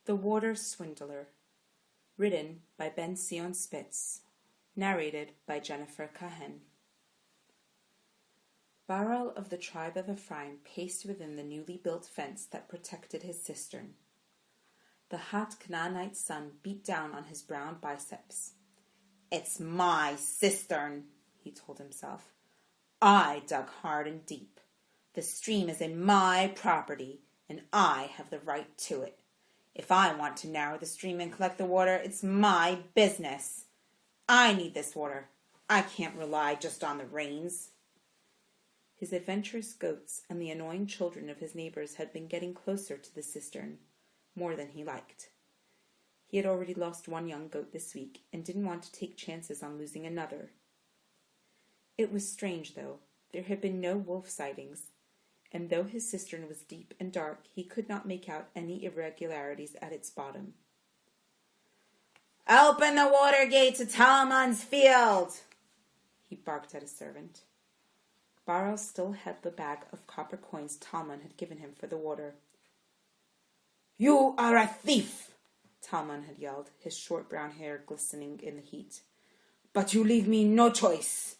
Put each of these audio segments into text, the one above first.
The Water Swindler. Written by Ben-Tzion Spitz. Narrated by Jennifer Kahen. Baral of the tribe of Ephraim paced within the newly built fence that protected his cistern. The hot Canaanite sun beat down on his brown biceps. "It's my cistern," he told himself. "I dug hard and deep. The stream is in my property, and I have the right to it. If I want to narrow the stream and collect the water, it's my business. I need this water. I can't rely just on the rains." His adventurous goats and the annoying children of his neighbors had been getting closer to the cistern, more than he liked. He had already lost one young goat this week and didn't want to take chances on losing another. It was strange, though. There had been no wolf sightings, and though his cistern was deep and dark, he could not make out any irregularities at its bottom. "Open the water gate to Talmon's field!" he barked at a servant. Baral still held the bag of copper coins Talmon had given him for the water. "You are a thief!" Talmon had yelled, his short brown hair glistening in the heat. "But you leave me no choice."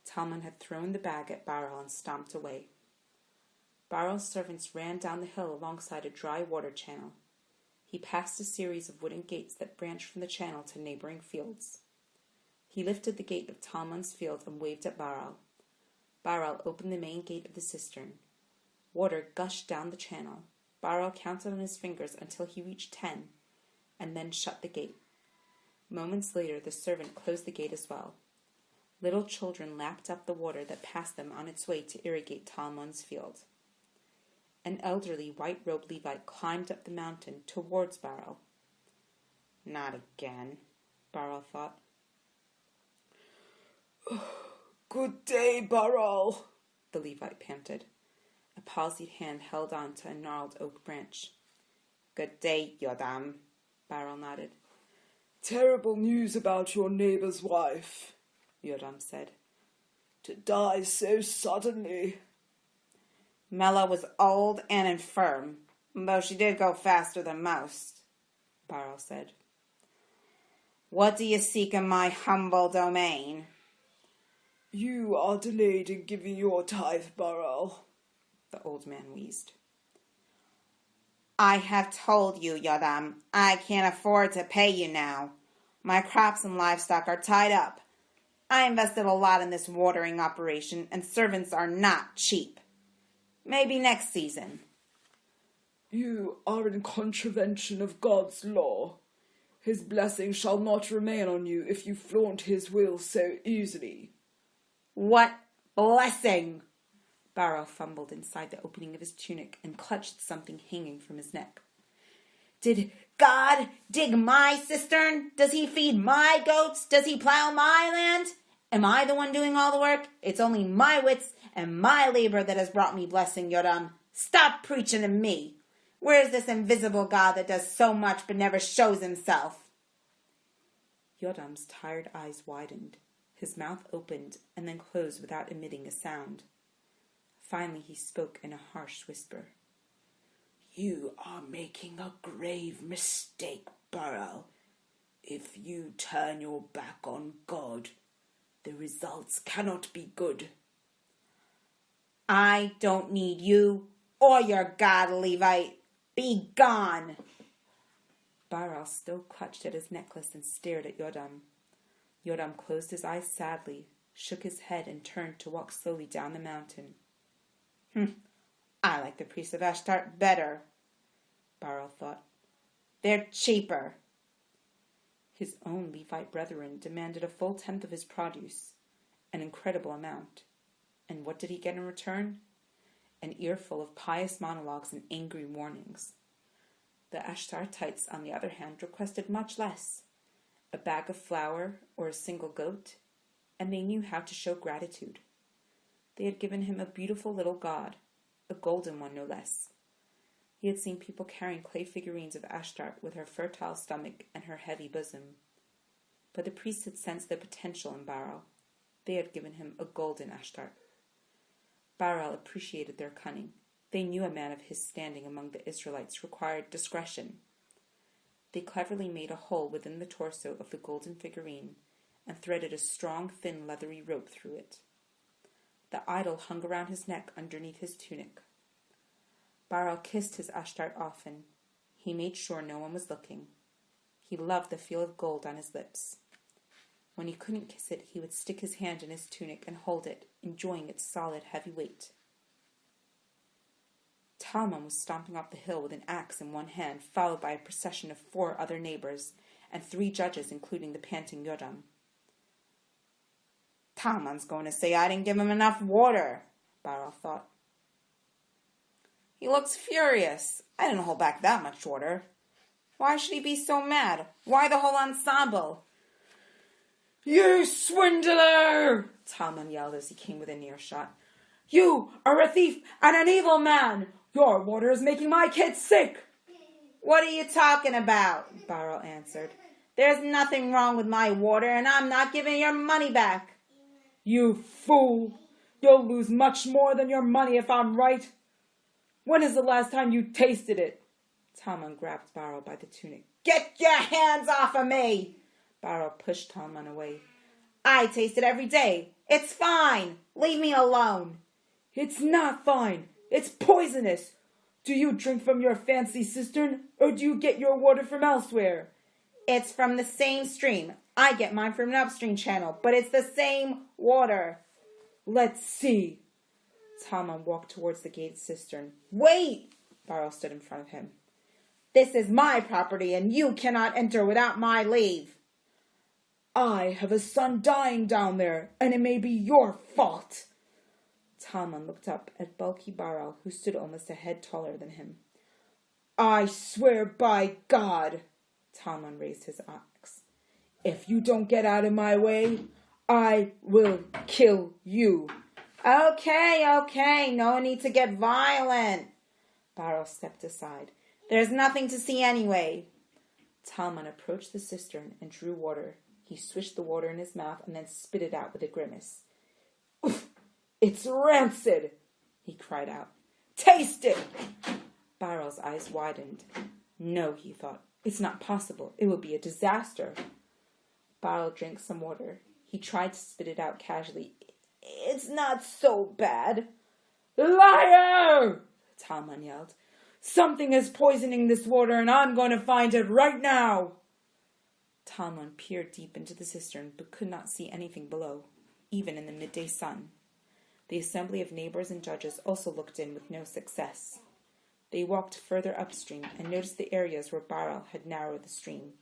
Talmon had thrown the bag at Baral and stomped away. Baral's servants ran down the hill alongside a dry water channel. He passed a series of wooden gates that branched from the channel to neighboring fields. He lifted the gate of Talmon's field and waved at Baral. Baral opened the main gate of the cistern. Water gushed down the channel. Baral counted on his fingers until he reached 10, and then shut the gate. Moments later, the servant closed the gate as well. Little children lapped up the water that passed them on its way to irrigate Talmon's field. An elderly white-robed Levite climbed up the mountain towards Baral. "Not again," Baral thought. "Good day, Baral," the Levite panted. A palsied hand held on to a gnarled oak branch. "Good day, Yodam," Baral nodded. "Terrible news about your neighbor's wife," Yodam said. "To die so suddenly." "Mela was old and infirm, though she did go faster than most," Baral said. "What do you seek in my humble domain?" "You are delayed in giving your tithe, Baral," the old man wheezed. "I have told you, Yodam, I can't afford to pay you now. My crops and livestock are tied up. I invested a lot in this watering operation, and servants are not cheap. Maybe next season." "You are in contravention of God's law. His blessing shall not remain on you if you flaunt his will so easily." "What blessing?" Baral fumbled inside the opening of his tunic and clutched something hanging from his neck. "Did God dig my cistern? Does he feed my goats? Does he plow my land? Am I the one doing all the work? It's only my wits and my labor that has brought me blessing, Yodam. Stop preaching to me. Where is this invisible God that does so much but never shows himself?" Yodam's tired eyes widened. His mouth opened and then closed without emitting a sound. Finally he spoke in a harsh whisper. "You are making a grave mistake, Baral. If you turn your back on God, the results cannot be good." "I don't need you or your God, Levite. Be gone." Baral still clutched at his necklace and stared at Yodam. Yodam closed his eyes sadly, shook his head, and turned to walk slowly down the mountain. "I like the priests of Ashtart better," Baral thought. "They're cheaper." His own Levite brethren demanded a full tenth of his produce, an incredible amount. And what did he get in return? An earful of pious monologues and angry warnings. The Ashtartites, on the other hand, requested much less. A bag of flour or a single goat, and they knew how to show gratitude. They had given him a beautiful little god, a golden one no less. He had seen people carrying clay figurines of Ashtart with her fertile stomach and her heavy bosom. But the priests had sensed the potential in Baral. They had given him a golden Ashtart. Baral appreciated their cunning. They knew a man of his standing among the Israelites required discretion, They cleverly made a hole within the torso of the golden figurine and threaded a strong, thin, leathery rope through it. The idol hung around his neck underneath his tunic. Baral kissed his Ashtart often. He made sure no one was looking. He loved the feel of gold on his lips. When he couldn't kiss it, he would stick his hand in his tunic and hold it, enjoying its solid, heavy weight. Talmon was stomping up the hill with an axe in one hand, followed by a procession of 4 other neighbors and 3 judges, including the panting Yodam. Talmon's going to say I didn't give him enough water, Baral thought. He looks furious. I didn't hold back that much water. Why should he be so mad? Why the whole ensemble? You swindler! Talmon yelled as he came within earshot. You are a thief and an evil man! Your water is making my kids sick! What are you talking about? Baral answered. There's nothing wrong with my water, and I'm not giving your money back. You fool! You'll lose much more than your money if I'm right. When is the last time you tasted it? Talmon grabbed Baral by the tunic. Get your hands off of me! Baral pushed Talmon away. I taste it every day. It's fine. Leave me alone. It's not fine. It's poisonous. Do you drink from your fancy cistern, or do you get your water from elsewhere? It's from the same stream. I get mine from an upstream channel, but it's the same water. Let's see. Talmon walked towards the gated cistern. Wait! Baral stood in front of him. This is my property, and you cannot enter without my leave. I have a son dying down there, and it may be your fault. Talmon looked up at bulky Baral, who stood almost a head taller than him. I swear by God, Talmon raised his axe. If you don't get out of my way, I will kill you. Okay, no need to get violent. Baral stepped aside. There's nothing to see anyway. Talmon approached the cistern and drew water. He swished the water in his mouth and then spit it out with a grimace. It's rancid, he cried out. Taste it! Baral's eyes widened. No, he thought. It's not possible. It would be a disaster. Baral drank some water. He tried to spit it out casually. It's not so bad. Liar! Talmon yelled. Something is poisoning this water, and I'm going to find it right now. Talmon peered deep into the cistern, but could not see anything below, even in the midday sun. The assembly of neighbors and judges also looked in with no success. They walked further upstream and noticed the areas where Baral had narrowed the stream.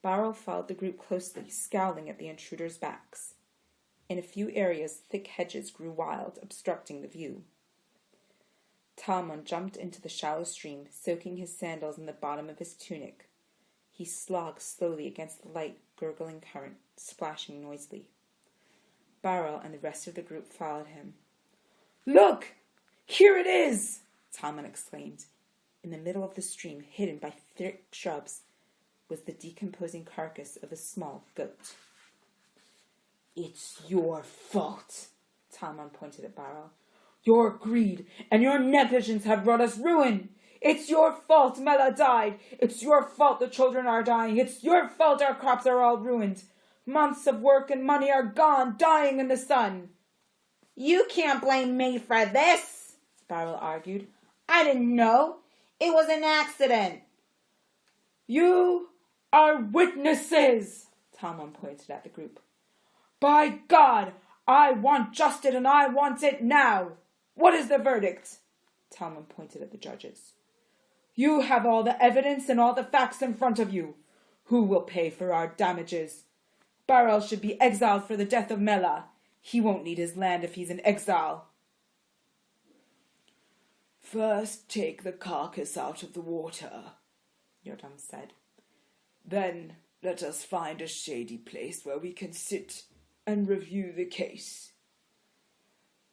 Baral followed the group closely, scowling at the intruders' backs. In a few areas, thick hedges grew wild, obstructing the view. Talmon jumped into the shallow stream, soaking his sandals in the bottom of his tunic. He slogged slowly against the light, gurgling current, splashing noisily. Baral and the rest of the group followed him. Look! Here it is! Talmon exclaimed. In the middle of the stream, hidden by thick shrubs, was the decomposing carcass of a small goat. It's your fault, Talmon pointed at Baral. Your greed and your negligence have brought us ruin. It's your fault Mela died. It's your fault the children are dying. It's your fault our crops are all ruined. Months of work and money are gone, dying in the sun. You can't blame me for this, Baral argued. I didn't know. It was an accident. You are witnesses, Talmon pointed at the group. By God, I want justice and I want it now. What is the verdict? Talmon pointed at the judges. You have all the evidence and all the facts in front of you. Who will pay for our damages? Baral should be exiled for the death of Mela. He won't need his land if he's in exile. First take the carcass out of the water, Yodam said. Then let us find a shady place where we can sit and review the case.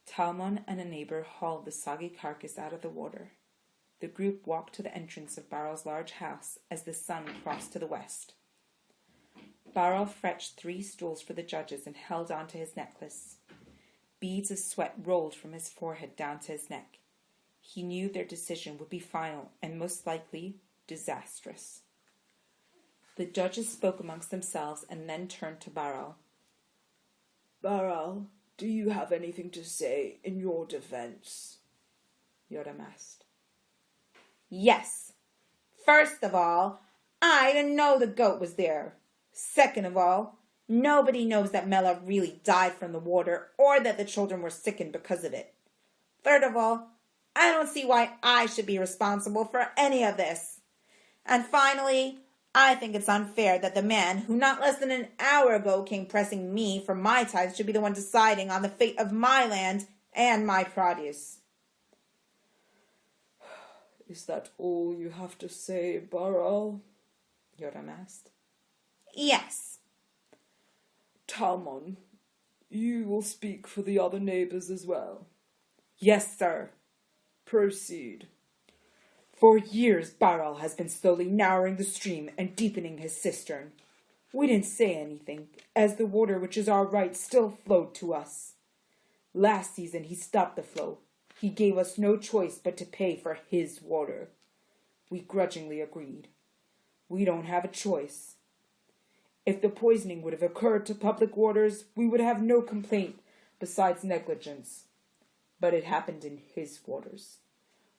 Talmon and a neighbor hauled the soggy carcass out of the water. The group walked to the entrance of Baral's large house as the sun crossed to the west. Baral fetched 3 stools for the judges and held on to his necklace. Beads of sweat rolled from his forehead down to his neck. He knew their decision would be final and most likely disastrous. The judges spoke amongst themselves and then turned to Baral. Baral, do you have anything to say in your defense? Yoram asked. Yes. First of all, I didn't know the goat was there. Second of all, nobody knows that Mela really died from the water or that the children were sickened because of it. Third of all, I don't see why I should be responsible for any of this. And finally, I think it's unfair that the man who not less than an hour ago came pressing me for my tithes should be the one deciding on the fate of my land and my produce. Is that all you have to say, Baral? Yoram asked. Yes. Talmon, you will speak for the other neighbors as well. Yes, sir. Proceed. For years, Baral has been slowly narrowing the stream and deepening his cistern. We didn't say anything, as the water, which is our right, still flowed to us. Last season, he stopped the flow. He gave us no choice but to pay for his water. We grudgingly agreed. We don't have a choice. If the poisoning would have occurred to public waters, we would have no complaint besides negligence. But it happened in his waters.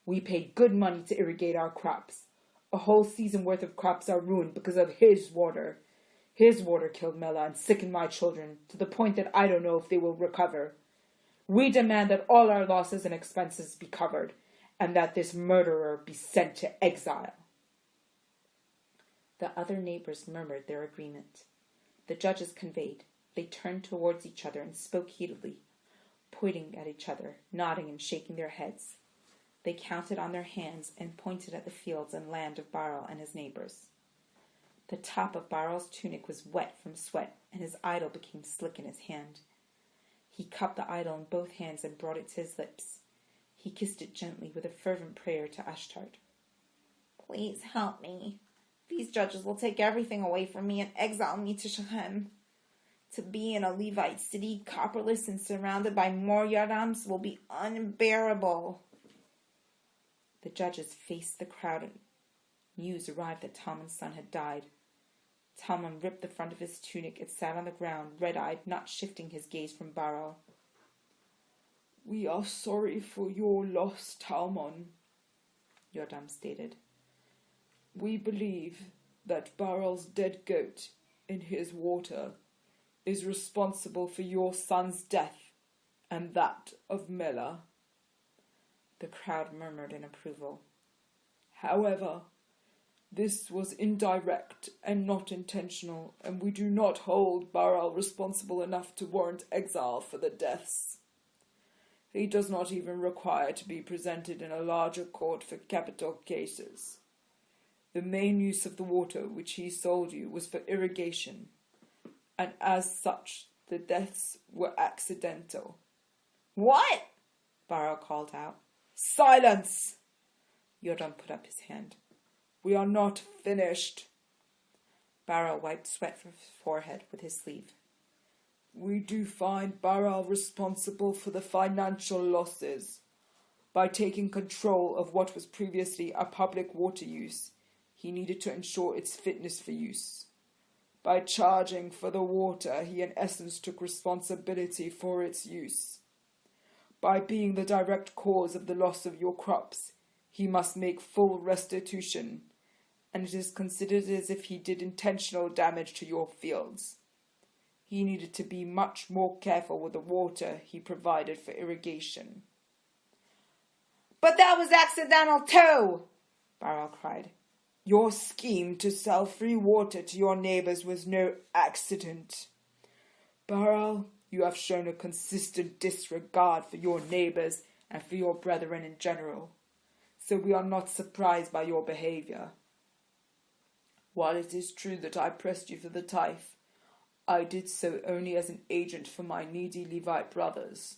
We paid good money to irrigate our crops. A whole season worth of crops are ruined because of his water. His water killed Mela and sickened my children to the point that I don't know if they will recover. We demand that all our losses and expenses be covered and that this murderer be sent to exile. The other neighbors murmured their agreement. The judges conveyed. They turned towards each other and spoke heatedly, pointing at each other, nodding and shaking their heads. They counted on their hands and pointed at the fields and land of Baral and his neighbors. The top of Baral's tunic was wet from sweat, and his idol became slick in his hand. He cupped the idol in both hands and brought it to his lips. He kissed it gently with a fervent prayer to Ashtart. Please help me. These judges will take everything away from me and exile me to Shechem. To be in a Levite city, copperless and surrounded by more Yarams, will be unbearable. The judges faced the crowd and news arrived that Talmon's son had died. Talmon ripped the front of his tunic and sat on the ground, red-eyed, not shifting his gaze from Baral. We are sorry for your loss, Talmon, Yodam stated. We believe that Baral's dead goat in his water is responsible for your son's death and that of Mela. The crowd murmured in approval. However, this was indirect and not intentional, and we do not hold Baral responsible enough to warrant exile for the deaths. He does not even require to be presented in a larger court for capital cases. The main use of the water which he sold you was for irrigation, and as such the deaths were accidental. What? Baral called out. Silence! Yodam put up his hand. We are not finished. Baral wiped sweat from his forehead with his sleeve. We do find Baral responsible for the financial losses. By taking control of what was previously a public water use, he needed to ensure its fitness for use. By charging for the water, he in essence took responsibility for its use. By being the direct cause of the loss of your crops, he must make full restitution, and it is considered as if he did intentional damage to your fields. He needed to be much more careful with the water he provided for irrigation. But that was accidental too, Baral cried. Your scheme to sell free water to your neighbors was no accident. Baral, you have shown a consistent disregard for your neighbors and for your brethren in general, so we are not surprised by your behavior. While it is true that I pressed you for the tithe, I did so only as an agent for my needy Levite brothers,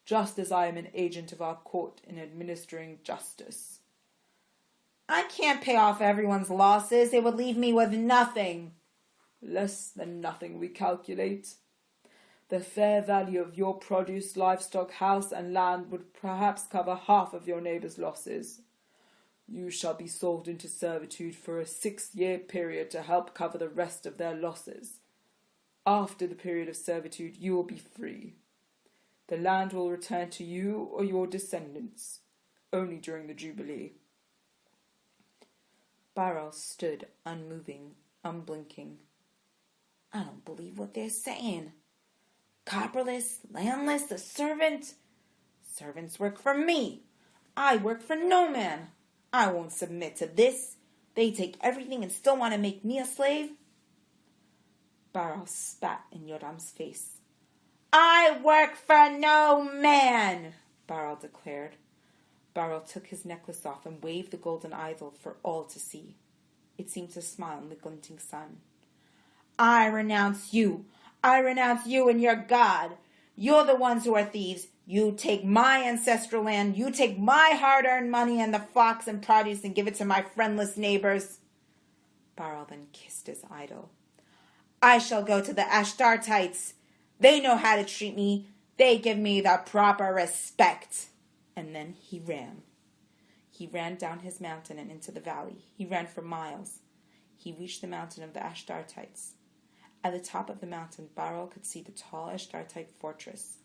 just as I am an agent of our court in administering justice. I can't pay off everyone's losses. It would leave me with nothing. Less than nothing, we calculate. The fair value of your produce, livestock, house, and land would perhaps cover half of your neighbor's losses. You shall be sold into servitude for a 6-year period to help cover the rest of their losses. After the period of servitude, you will be free. The land will return to you or your descendants, only during the Jubilee." Baral stood unmoving, unblinking. "I don't believe what they're saying. Copperless, landless, a servant. Servants work for me. I work for no man. I won't submit to this. They take everything and still want to make me a slave." Baral spat in Yoram's face. "I work for no man," Baral declared. Baral took his necklace off and waved the golden idol for all to see. It seemed to smile in the glinting sun. "I renounce you. I renounce you and your God. You're the ones who are thieves. You take my ancestral land. You take my hard-earned money and the flocks and produce and give it to my friendless neighbors." Baral then kissed his idol. "I shall go to the Ashtartites. They know how to treat me. They give me the proper respect." And then he ran. He ran down his mountain and into the valley. He ran for miles. He reached the mountain of the Ashtartites. At the top of the mountain, Baral could see the tall Ashtartite fortress,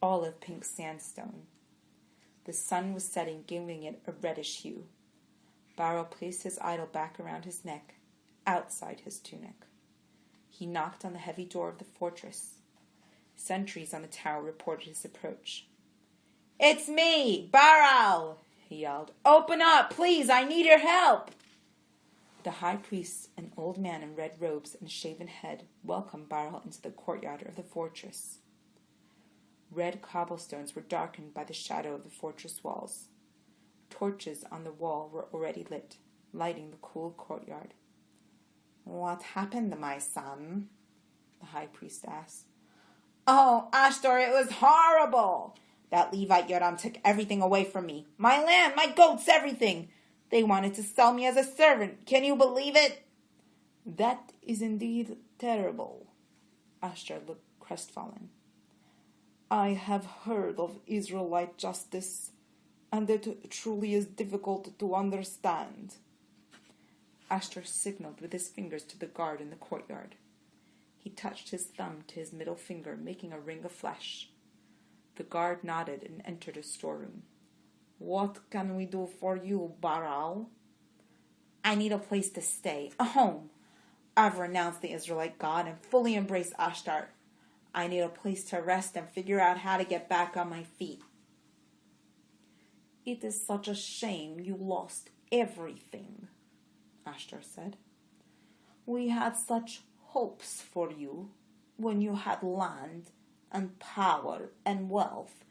olive pink sandstone. The sun was setting, giving it a reddish hue. Baral placed his idol back around his neck, outside his tunic. He knocked on the heavy door of the fortress. Sentries on the tower reported his approach. "It's me, Baral!" he yelled. "Open up, please, I need your help!" The high priest, an old man in red robes and shaven head, welcomed Baral into the courtyard of the fortress. Red cobblestones were darkened by the shadow of the fortress walls. Torches on the wall were already lit, lighting the cool courtyard. "What happened, my son?" the high priest asked. "Oh, Ashtar, it was horrible! That Levite Yoram took everything away from me. My land, my goats, everything. They wanted to sell me as a servant. Can you believe it?" "That is indeed terrible." Ashtar looked crestfallen. "I have heard of Israelite justice, and it truly is difficult to understand." Ashtar signaled with his fingers to the guard in the courtyard. He touched his thumb to his middle finger, making a ring of flesh. The guard nodded and entered a storeroom. "What can we do for you, Baral?" "I need a place to stay, a home. I've renounced the Israelite God and fully embraced Ashtar. I need a place to rest and figure out how to get back on my feet." "It is such a shame you lost everything," Ashtar said. "We had such hopes for you when you had land and power and wealth.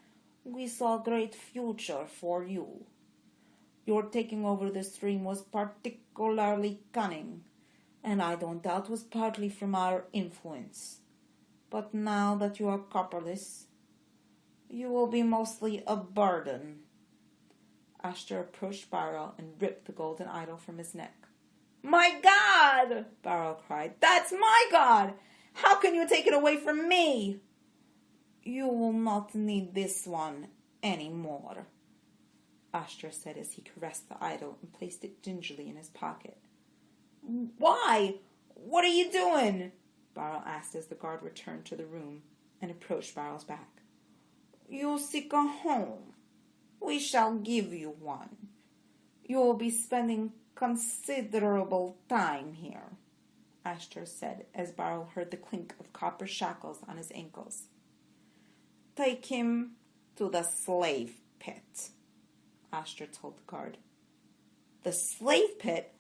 We saw a great future for you. Your taking over the stream was particularly cunning, and I don't doubt was partly from our influence. But now that you are copperless, you will be mostly a burden." Ashtar approached Baral and ripped the golden idol from his neck. "My God!" Baral cried. "That's my God! How can you take it away from me?" "You will not need this one anymore," Ashtar said as he caressed the idol and placed it gingerly in his pocket. "Why? What are you doing?" Baral asked as the guard returned to the room and approached Baral's back. "You seek a home. We shall give you one. You will be spending considerable time here," Ashtar said as Baral heard the clink of copper shackles on his ankles. "Take him to the slave pit," Ashtar told the guard. "The slave pit?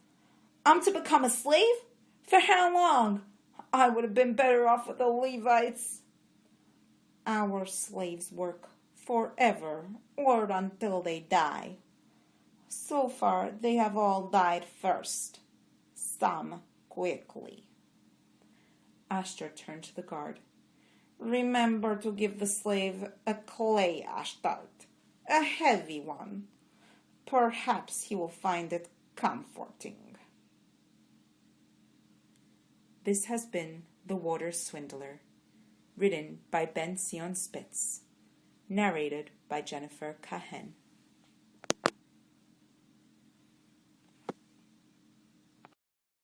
I'm to become a slave? For how long? I would have been better off with the Levites." "Our slaves work forever or until they die. So far, they have all died first, some quickly." Ashtar turned to the guard. "Remember to give the slave a clay ashtart, a heavy one. Perhaps he will find it comforting." This has been The Water Swindler, written by Ben-Tzion Spitz, narrated by Jennifer Kahen.